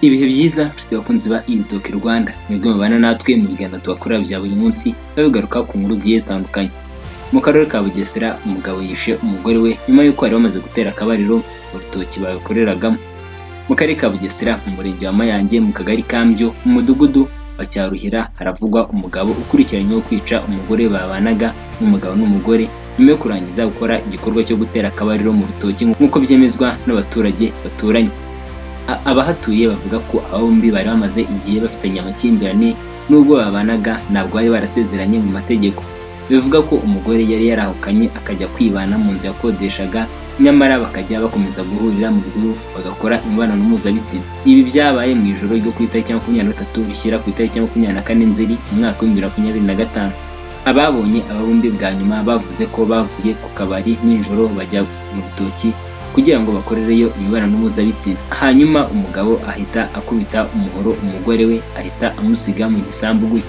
Ibihe byiza nshuti bakunzi ba Intoke Rwanda, mwebwe mubana natwe mu biganiro tubakorera bya buri munsi babigaruka ku nkuru zigiye zitandukanye. Mu karere ka Bugesera umugabo yishe umugore we nyuma y'uko bari bamaze gutera akabariro mu rutoki babikoreragamo. Mu karere ka Bugesera mu murenge wa Mayange mu kagari Kambyo mu mudugudu wa Cyaruhira haravugwa umugabo ukurikiranyweho kwica umugore babanaga n'umugabo n'umugore nyuma yo kurangiza gukora igikorwa cyo gutera akabariro mu rutoki nk'uko byemezwa n'abaturage baturanye. Abahatuye bavuga ko aba bombi bari bamaze igihe bafitanye amakimbirane nubwo babanaga ntabwo bari barasezeranye mu mategeko. Bivuga ko umugore yari yarahukanye akajya kwibana mu nzu yakodeshaga, nyamara bakajya bakomeza guhurira mu bihuru bagakora imibonano mpuzabitsina. Ibi byabaye mu ijoro ryo ku itariki 23 bishyira ku itariki 24 Nzeri mu mwaka wa 2025. Ababonye aba bombi bwa nyuma bavuze ko bavuye ku kabari nijoro bajya mu rutoki kugira ngo bakorereyo imibonano mpuzabitsina. Hanyuma umugabo ahita akubita umuhoro umugore we ahita amusiga mu gisambu gwe.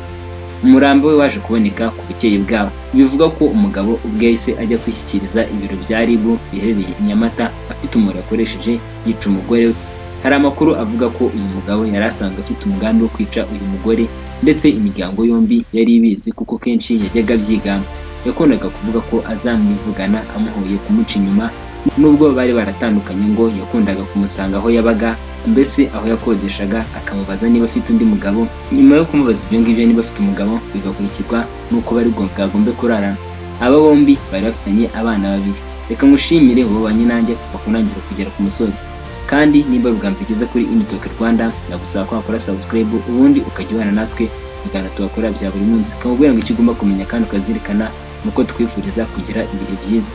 Umurambo we waje kuboneka ku bukeye bwaho. Bivuga ko umugabo ubwe yahise ajya kwishyikiriza ibiro bya RIB biherereye i Nyamata afite umuhoro yakoresheje yica umugore we. Hari amakuru avuga ko uyu mugabo yari asanzwe afite umugambi wo kwica uyu mugore, ndetse imiryango yombi yari ibizi kuko kenshi yajyaga abyigamba. Yakundaga kuvuga ko azamwivugana amuhoye kumuca inyuma, nubwo bari baratandukanye ngo yakundaga kumusanga aho yabaga, mbese aho yakodeshaga, akamubaza niba afite undi mugabo. Nyuma yo kumubaza ibyo ngibyo niba afite umugabo, bigakurikirwa nuko bari bwagombe kurarana. Aba bombi bari bafitanye abana babiri. Reka ngushimire wowe wanye nanjye kuva ku ntangiriro kugera ku musozi. Kandi niba bwa mbere ugeze kuri Intoke Rwanda, ndagusaba ko wakora subscribe ubundi ukajya ubana natwe ibiganiro tubakorera bya buri munsi. Kamubwira ngo icyo ugomba kumenya kandi ukazirikana nuko twifuriza kugira ibihe byiza.